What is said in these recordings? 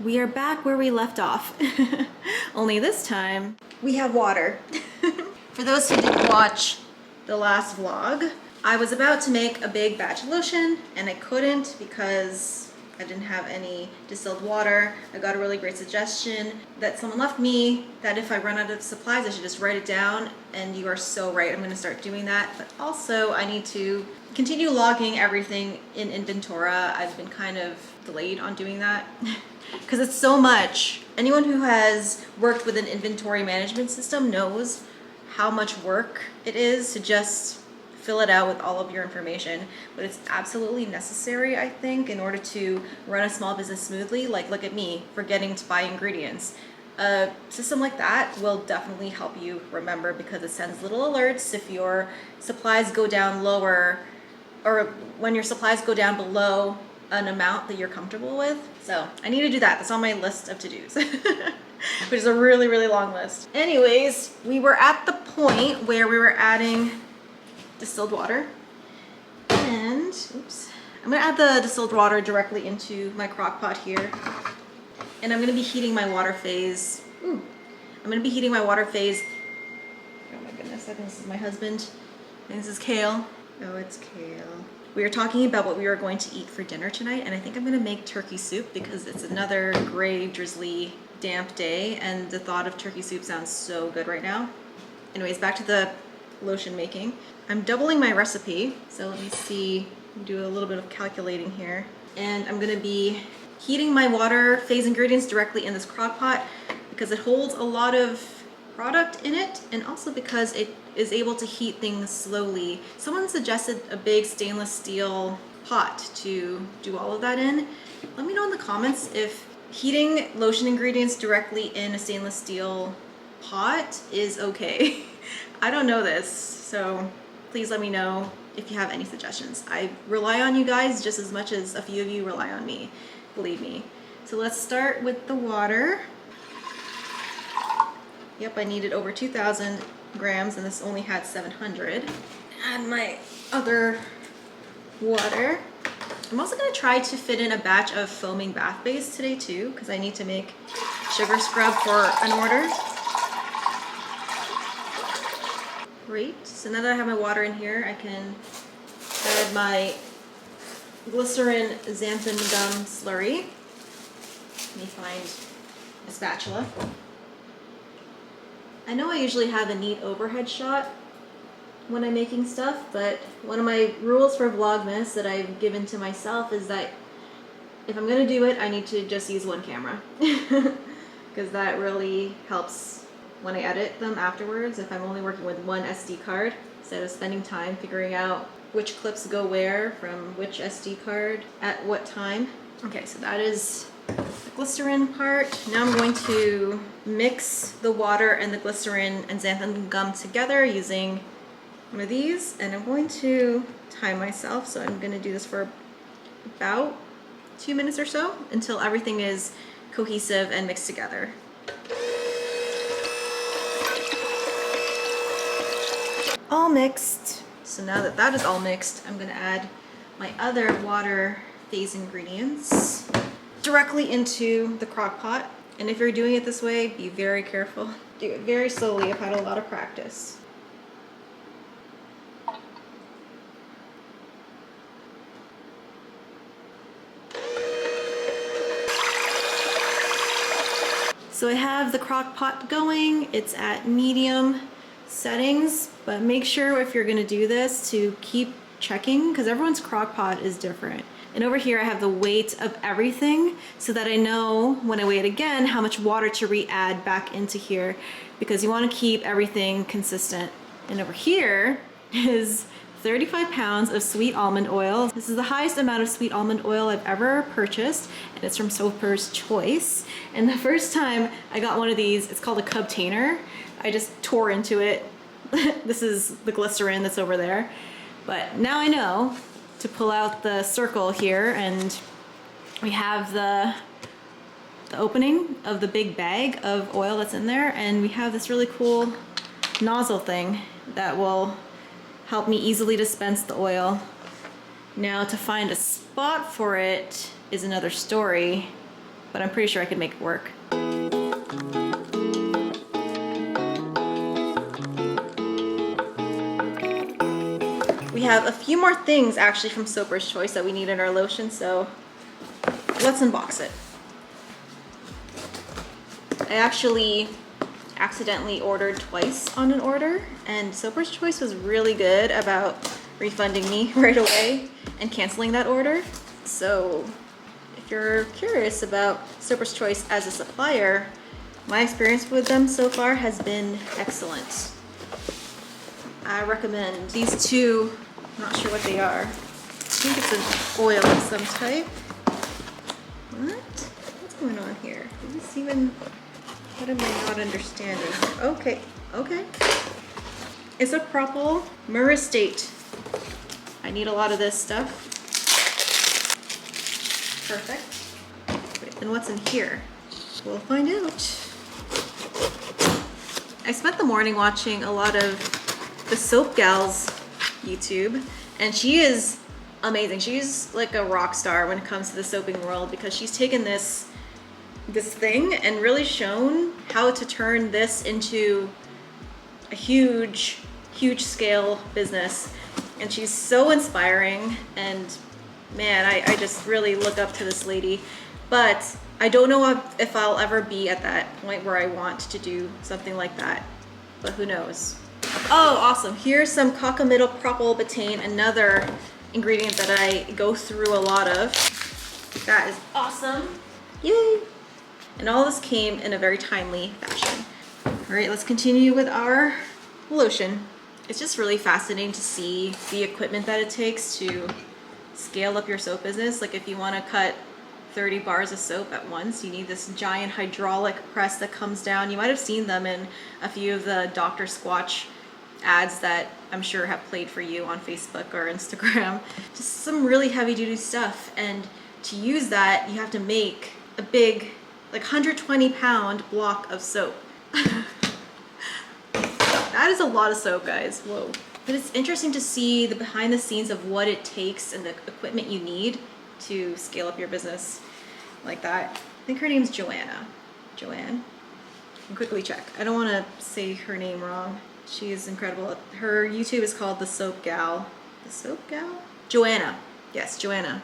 We are back where we left off. Only this time we have water. For those who didn't watch the last vlog, I was about to make a big batch of lotion and I couldn't because I didn't have any distilled water. I got a really great suggestion that someone left me that if I run out of supplies, I should just write it down, and you are so right. I'm gonna start doing that, but also I need to continue logging everything in Inventora. I've been kind of delayed on doing that because it's so much. Anyone who has worked with an inventory management system knows how much work it is to just fill it out with all of your information, but it's absolutely necessary, I think, in order to run a small business smoothly. Like, look at me forgetting to buy ingredients. A system like that will definitely help you remember because it sends little alerts if your supplies go down lower, or when your supplies go down below an amount that you're comfortable with. So I need to do that. That's on my list of to-dos, which is a really, really long list. Anyways, we were at the point where we were adding distilled water, and oops, I'm gonna add the distilled water directly into my crock pot here, and I'm gonna be heating my water phase. I'm gonna be heating my water phase. Oh my goodness, I think this is my husband. I think this is Kale. Oh, it's Kale. We were talking about what we were going to eat for dinner tonight, and I think I'm gonna make turkey soup because it's another gray, drizzly, damp day, and the thought of turkey soup sounds so good right now. Anyways, back to the lotion making. I'm doubling my recipe, so let me see, do a little bit of calculating here. And I'm gonna be heating my water phase ingredients directly in this crock pot because it holds a lot of product in it, and also because it is able to heat things slowly. Someone suggested a big stainless steel pot to do all of that in. Let me know in the comments if heating lotion ingredients directly in a stainless steel pot is okay. I don't know this, so please let me know if you have any suggestions. I rely on you guys just as much as a few of you rely on me, believe me. So let's start with the water. Yep, I needed over 2,000 grams and this only had 700. Add my other water. I'm also gonna try to fit in a batch of foaming bath base today too, because I need to make sugar scrub for an order. Great, so now that I have my water in here, I can add my glycerin xanthan gum slurry. Let me find a spatula. I know I usually have a neat overhead shot when I'm making stuff, but one of my rules for Vlogmas that I've given to myself is that if I'm gonna do it, I need to just use one camera because that really helps when I edit them afterwards, if I'm only working with one SD card, instead of spending time figuring out which clips go where from which SD card at what time. Okay, so that is the glycerin part. Now I'm going to mix the water and the glycerin and xanthan gum together using one of these, and I'm going to time myself, so I'm going to do this for about 2 minutes or so until everything is cohesive and mixed together. All mixed. So now that that is all mixed, I'm gonna add my other water phase ingredients directly into the crock pot. And if you're doing it this way, be very careful. Do it very slowly. I've had a lot of practice. So I have the crock pot going. It's at medium settings, but make sure if you're gonna do this to keep checking because everyone's crock pot is different. And over here I have the weight of everything so that I know when I weigh it again how much water to re-add back into here, because you want to keep everything consistent. And over here is 35 pounds of sweet almond oil. This is the highest amount of sweet almond oil I've ever purchased, and it's from Soaper's Choice. And the first time I got one of these, it's called a Cubtainer. I just tore into it. This is the glycerin that's over there. But now I know to pull out the circle here, and we have the opening of the big bag of oil that's in there, and we have this really cool nozzle thing that will help me easily dispense the oil. Now to find a spot for it is another story. but I'm pretty sure I could make it work. We have a few more things actually from Soaper's Choice that we need in our lotion, so let's unbox it. I actually accidentally ordered twice on an order, and Soaper's Choice was really good about refunding me right away and canceling that order. So if you're curious about Soaper's Choice as a supplier, my experience with them so far has been excellent. I recommend these two. I'm not sure what they are. I think it's an oil of some type. What? What's going on here? Is this even... What am I not understanding here? Okay, okay. It's a propyl myristate. I need a lot of this stuff. Perfect. Wait, and what's in here? We'll find out. I spent the morning watching a lot of the Soap Gal's YouTube, and she is amazing. She's like a rock star when it comes to the soaping world, because she's taken this thing and really shown how to turn this into a huge scale business. And she's so inspiring, and man, I just really look up to this lady. But I don't know if I'll ever be at that point where I want to do something like that, but who knows. Oh, awesome. Here's some cocamidal propylbutane, another ingredient that I go through a lot of. That is awesome. Yay. And all this came in a very timely fashion. All right, let's continue with our lotion. It's just really fascinating to see the equipment that it takes to scale up your soap business. Like if you want to cut 30 bars of soap at once, you need this giant hydraulic press that comes down. You might have seen them in a few of the Dr. Squatch ads that I'm sure have played for you on Facebook or Instagram. Just some really heavy duty stuff. And to use that, you have to make a big, like 120-pound block of soap. That is a lot of soap, guys. Whoa. But it's interesting to see the behind the scenes of what it takes and the equipment you need to scale up your business like that. I think her name's Joanna. Joanne. I'll quickly check. I don't want to say her name wrong. She is incredible. Her YouTube is called The Soap Gal. The Soap Gal? Joanna. Yes, Joanna.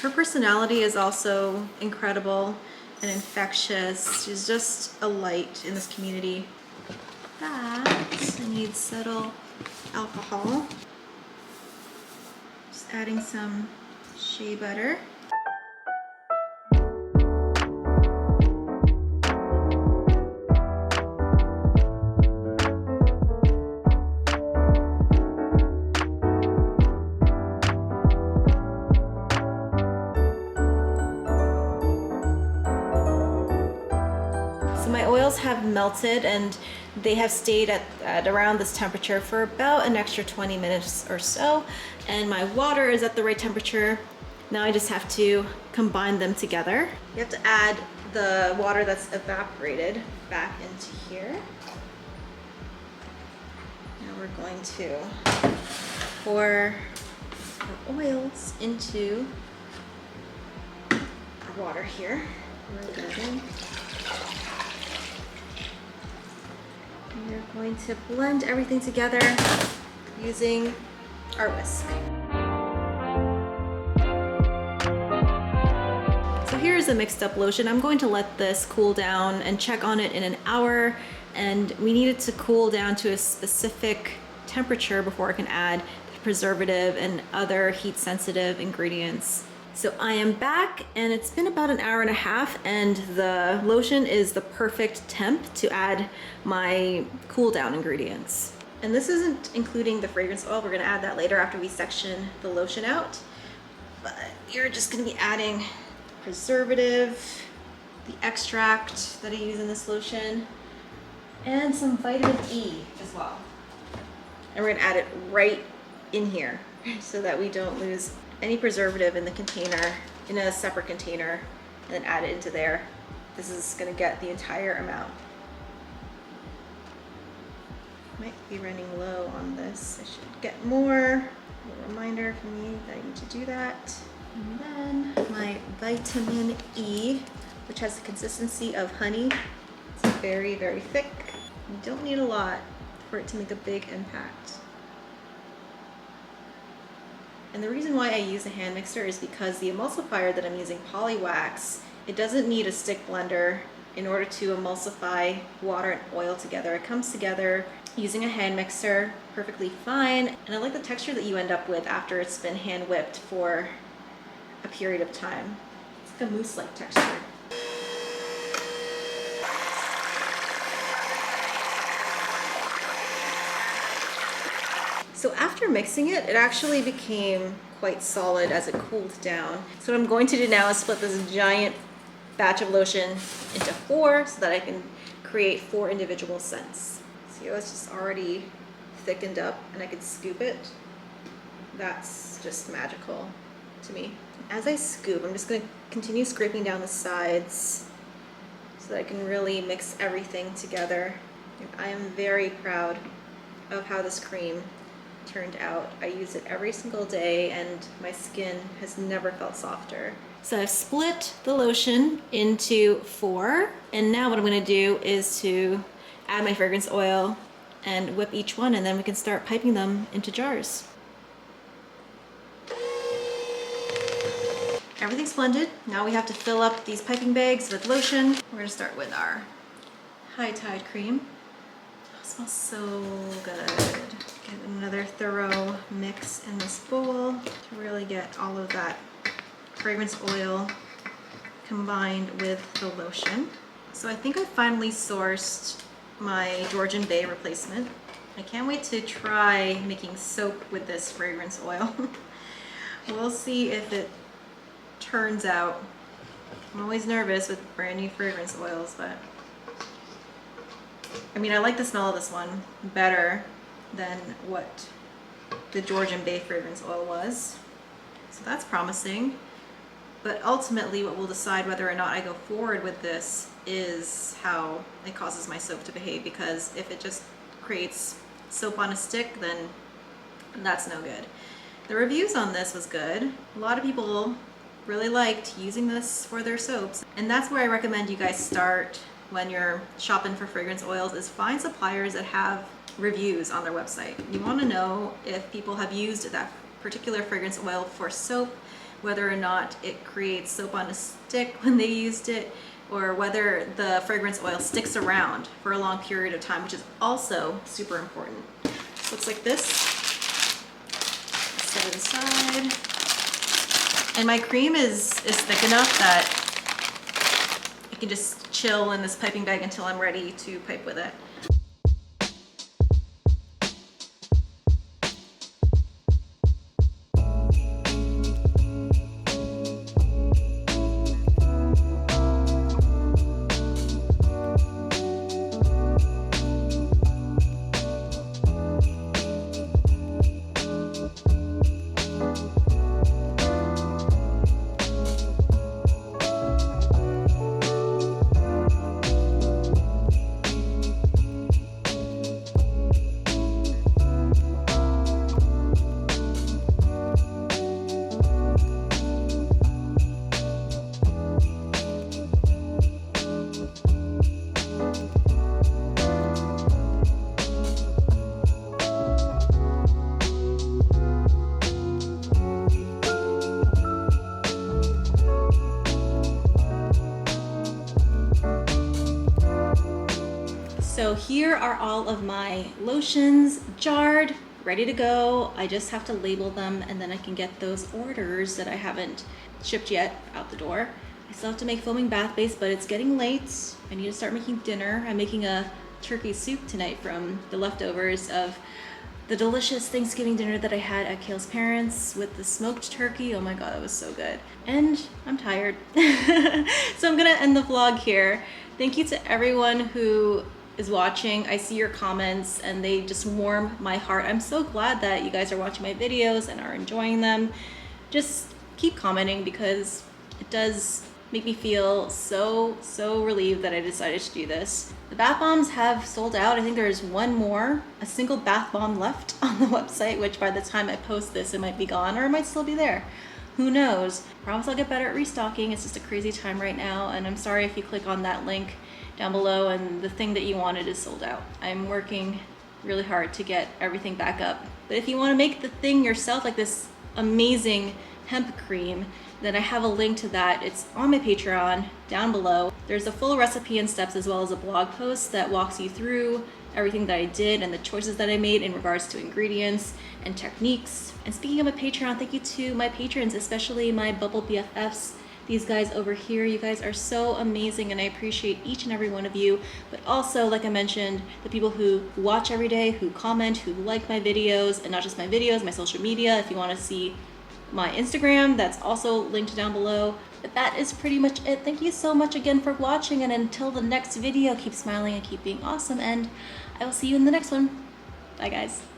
Her personality is also incredible and infectious. She's just a light in this community. That I need subtle alcohol. Just adding some shea butter. So my oils have melted and they have stayed at around this temperature for about an extra 20 minutes or so. And my water is at the right temperature. Now I just have to combine them together. You have to add the water that's evaporated back into here. Now we're going to pour our oils into our water here. We're going to blend everything together using our whisk. So here's a mixed up lotion. I'm going to let this cool down and check on it in an hour, and we need it to cool down to a specific temperature before I can add the preservative and other heat sensitive ingredients. So I am back, and it's been about an hour and a half, and the lotion is the perfect temp to add my cool down ingredients. And this isn't including the fragrance oil. We're gonna add that later after we section the lotion out. But you're just gonna be adding preservative, the extract that I use in this lotion, and some vitamin E as well. And we're gonna add it right in here so that we don't lose any preservative in the container, in a separate container, and then add it into there. This is gonna get the entire amount. Might be running low on this. I should get more. A reminder for me that I need to do that. And then my vitamin E which has the consistency of honey. It's very, very thick. You don't need a lot for it to make a big impact. And the reason why I use a hand mixer is because the emulsifier that I'm using, Polywax, it doesn't need a stick blender in order to emulsify water and oil together. It comes together using a hand mixer perfectly fine. And I like the texture that you end up with after it's been hand whipped for a period of time. It's like a mousse-like texture. So after mixing it, it actually became quite solid as it cooled down. So what I'm going to do now is split this giant batch of lotion into 4 so that I can create 4 individual scents. See how it's just already thickened up and I can scoop it? That's just magical to me. As I scoop, I'm just going to continue scraping down the sides so that I can really mix everything together. And I am very proud of how this cream turned out. I use it every single day and my skin has never felt softer. So I've split the lotion into 4, and now what I'm going to do is to add my fragrance oil and whip each one, and then we can start piping them into jars. Everything's blended. Now we have to fill up these piping bags with lotion. We're going to start with our High Tide cream. Oh, it smells so good. Get another thorough mix in this bowl to really get all of that fragrance oil combined with the lotion. So I think I finally sourced my Georgian Bay replacement. I can't wait to try making soap with this fragrance oil. We'll see if it turns out. I'm always nervous with brand new fragrance oils, but I mean, I like the smell of this one better than what the Georgian Bay fragrance oil was. So that's promising. But ultimately what will decide whether or not I go forward with this is how it causes my soap to behave, because if it just creates soap on a stick, then that's no good. The reviews on this was good. A lot of people really liked using this for their soaps, and that's where I recommend you guys start when you're shopping for fragrance oils, is find suppliers that have reviews on their website. You want to know if people have used that particular fragrance oil for soap, whether or not it creates soap on a stick when they used it, or whether the fragrance oil sticks around for a long period of time, which is also super important. Looks like this. Set it aside. And my cream is thick enough that I can just chill in this piping bag until I'm ready to pipe with it. So here are all of my lotions jarred, ready to go. I just have to label them and then I can get those orders that I haven't shipped yet out the door. I still have to make foaming bath base, but it's getting late. I need to start making dinner. I'm making a turkey soup tonight from the leftovers of the delicious Thanksgiving dinner that I had at Kale's parents with the smoked turkey. Oh my God, that was so good. And I'm tired. So I'm gonna end the vlog here. Thank you to everyone who is watching. I see your comments and they just warm my heart. I'm so glad that you guys are watching my videos and are enjoying them. Just keep commenting because it does make me feel so relieved that I decided to do this. The bath bombs have sold out. I think there's one more, a single bath bomb left on the website, which by the time I post this, it might be gone or it might still be there. who knows? Promise I'll get better at restocking. It's just a crazy time right now, and I'm sorry if you click on that link down below and the thing that you wanted is sold out. I'm working really hard to get everything back up. But if you want to make the thing yourself, like this amazing hemp cream, then I have a link to that. It's on my Patreon down below. There's a full recipe and steps as well as a blog post that walks you through everything that I did and the choices that I made in regards to ingredients and techniques. And speaking of my Patreon, thank you to my patrons, especially my Bubble BFFs. These guys over here, you guys are so amazing and I appreciate each and every one of you. But also, like I mentioned, the people who watch every day, who comment, who like my videos, and not just my videos, my social media. If you want to see my Instagram, that's also linked down below. But that is pretty much it. Thank you so much again for watching, and until the next video, keep smiling and keep being awesome, and I will see you in the next one. Bye guys.